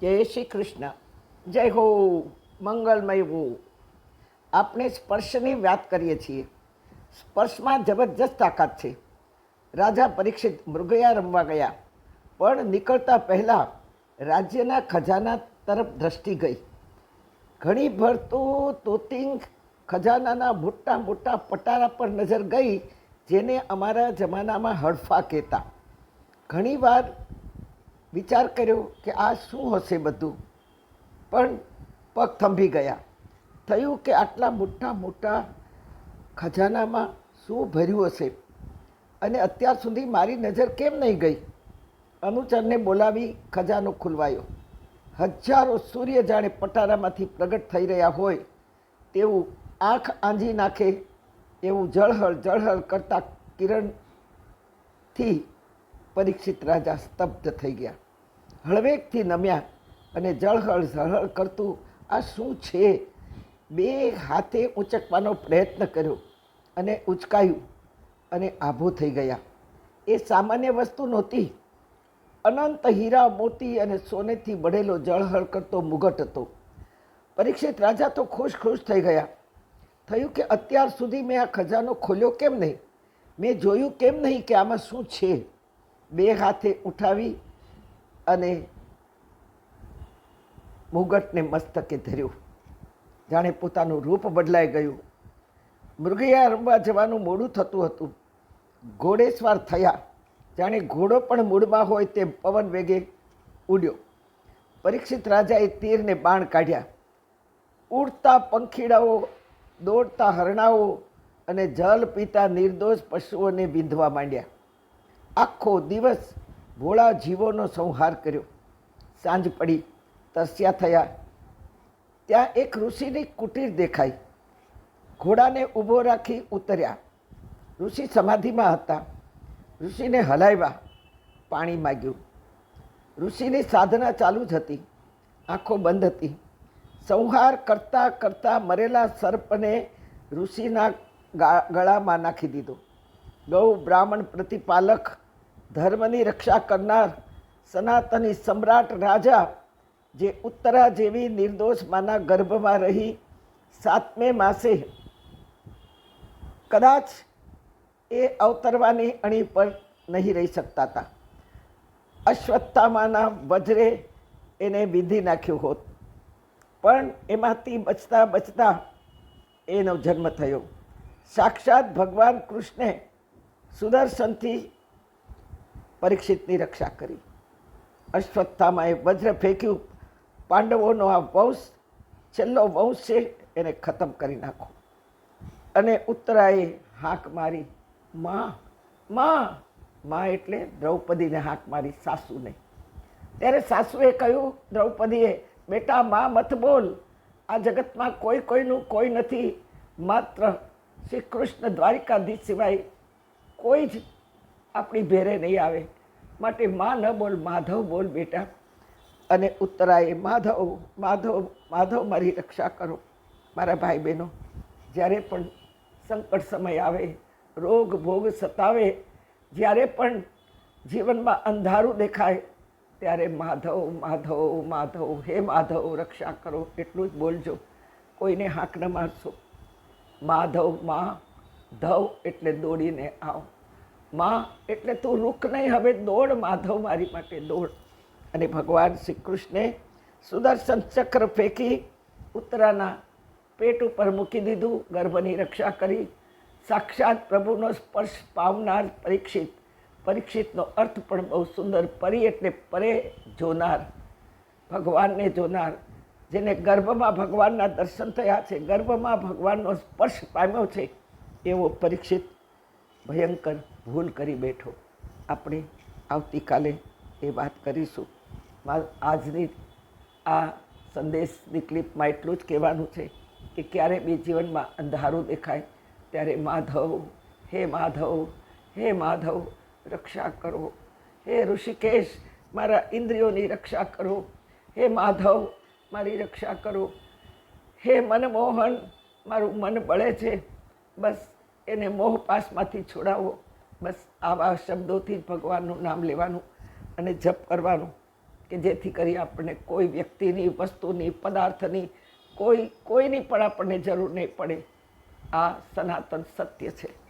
જય શ્રી કૃષ્ણ. જય હો, મંગલમય હો. આપણે સ્પર્શની વાત કરીએ છીએ. સ્પર્શમાં જબરજસ્ત તાકાત છે. રાજા પરીક્ષિત મૃગયા રમવા ગયા, પણ નીકળતા પહેલાં રાજ્યના ખજાના તરફ દ્રષ્ટિ ગઈ. ઘણી ભર તો તોતિંગ ખજાનાના મોટા મોટા પટારા પર નજર ગઈ, જેને અમારા જમાનામાં હડફા કહેતા. ઘણીવાર વિચાર કર્યો કે આ શું હશે બધું, પણ પગ થંભી ગયા. થયું કે આટલા મોટા મોટા ખજાનામાં શું ભર્યું હશે, અને અત્યાર સુધી મારી નજર કેમ નહીં ગઈ. અનુચરને બોલાવી ખજાનો ખુલવાયો. હજારો સૂર્ય જાણે પટારામાંથી પ્રગટ થઈ રહ્યા હોય તેવું, આંખ આંજી નાખે એવું જળહળ જળહળ કરતા કિરણથી પરીક્ષિત રાજા સ્તબ્ધ થઈ ગયા. હળવેકથી નમ્યા અને જળહળ ઝળહળ કરતું આ શું છે? બે હાથે ઉંચકવાનો પ્રયત્ન કર્યો અને ઉચકાયું અને આભો થઈ ગયા. એ સામાન્ય વસ્તુ નહોતી. અનંત હીરા મોતી અને સોનેથી બળેલો જળહળ કરતો મુગટ હતો. પરીક્ષિત રાજા તો ખુશ ખુશ થઈ ગયા. થયું કે અત્યાર સુધી મેં આ ખજાનો ખોલ્યો કેમ નહીં, મેં જોયું કેમ નહીં કે આમાં શું છે. બે હાથે ઉઠાવી અને મુગટને મસ્તકે ધર્યું. જાણે પોતાનું રૂપ બદલાઈ ગયું. મૃગયા રમવા જવાનું મોડું થતું હતું. ઘોડેસવાર થયા, જાણે ઘોડો પણ મૂળમાં હોય તેમ પવન વેગે ઉડ્યો. પરીક્ષિત રાજાએ તીરને બાણ કાઢ્યા. ઉડતા પંખીડાઓ, દોડતા હરણાઓ અને જલ પીતા નિર્દોષ પશુઓને વિંધવા માંડ્યા. આખો દિવસ ભોળા જીવોનો સંહાર કર્યો. સાંજ પડી, તરસ્યા થયા. ત્યાં એક ઋષિની કુટીર દેખાઈ. ઘોડાને ઊભો રાખી ઉતર્યા. ઋષિ સમાધિમાં હતા. ઋષિને હલાવ્યા, પાણી માગ્યું. ઋષિની સાધના ચાલુ જ હતી, આંખો બંધ હતી. સંહાર કરતાં કરતાં મરેલા સર્પને ઋષિના ગળામાં નાખી દીધો. ગૌ બ્રાહ્મણ પ્રતિપાલક, ધર્મની રક્ષા કરનાર સનાતની સમ્રાટ રાજા, જે ઉત્તરા જેવી નિર્દોષ માના ગર્ભમાં રહી 7મે માસે કદાચ એ અવતરવાની અણી પર નહીં રહી શકતા હતા. અશ્વત્થામાના વજ્રે એને વિંધી નાખ્યું હોત, પણ એમાંથી બચતા બચતા એનો જન્મ થયો. સાક્ષાત ભગવાન કૃષ્ણે સુદર્શનથી પરીક્ષિતની રક્ષા કરી. અશ્વત્થામાએ વજ્ર ફેંક્યું. પાંડવોનો આ વંશ છેલ્લો વંશ છે, એને ખતમ કરી નાખો. અને ઉત્તરાએ હાંક મારી, માં માં માં, એટલે દ્રૌપદીને હાંક મારી, સાસુને. ત્યારે સાસુએ કહ્યું દ્રૌપદીએ, બેટા માં મત બોલ, આ જગતમાં કોઈ કોઈનું કોઈ નથી, માત્ર શ્રી કૃષ્ણ દ્વારિકાધીશ સિવાય કોઈ જ આપણી ભેરે નહીં આવે, માટે માં ન બોલ, માધવ બોલ બેટા. અને ઉત્તરાએ, માધવ માધવ માધવ, મારી રક્ષા કરો. મારા ભાઈ બહેનો, જ્યારે પણ સંકટ સમય આવે, રોગ ભોગ સતાવે, જ્યારે પણ જીવનમાં અંધારું દેખાય, ત્યારે માધવ માધવ માધવ, હે માધવ રક્ષા કરો, એટલું જ બોલજો. કોઈને હાંક ન મારશો. માધવ, માં ધવ એટલે દોડીને આવ. માં એટલે તું રૂક નહીં, હવે દોડ માધવ, મારી માટે દોડ. અને ભગવાન શ્રી કૃષ્ણે સુદર્શન ચક્ર ફેંકી ઉત્તરાના પેટ ઉપર મૂકી દીધું. ગર્ભની રક્ષા કરી. સાક્ષાત પ્રભુનો સ્પર્શ પામનાર પરીક્ષિત. પરીક્ષિતનો અર્થ પણ બહુ સુંદર. પરી એટલે પરે જોનાર, ભગવાનને જોનાર, જેને ગર્ભમાં ભગવાનના દર્શન થયા છે, ગર્ભમાં ભગવાનનો સ્પર્શ પામ્યો છે, એવો પરીક્ષિત ભયંકર ભૂલ કરી બેઠો. આપણે આવતીકાલે એ વાત કરીશું. આજની આ સંદેશની ક્લિપમાં એટલું જ કહેવાનું છે કે ક્યારે બી જીવનમાં અંધારું દેખાય ત્યારે માધવ, હે માધવ, હે માધવ રક્ષા કરો. હે ઋષિકેશ, મારા ઇન્દ્રિયોની રક્ષા કરો. હે માધવ, મારી રક્ષા કરો. હે મનમોહન, મારું મન બળે છે, બસ એને મોહપાશમાંથી છોડાવો. બસ આવા શબ્દોથી જ ભગવાનનું નામ લેવાનું અને જપ કરવાનું. કે જેથી કરી આપણને કોઈ વ્યક્તિની, વસ્તુની, પદાર્થની, કોઈની પણ આપણને જરૂર નહીં પડે. આ સનાતન સત્ય છે.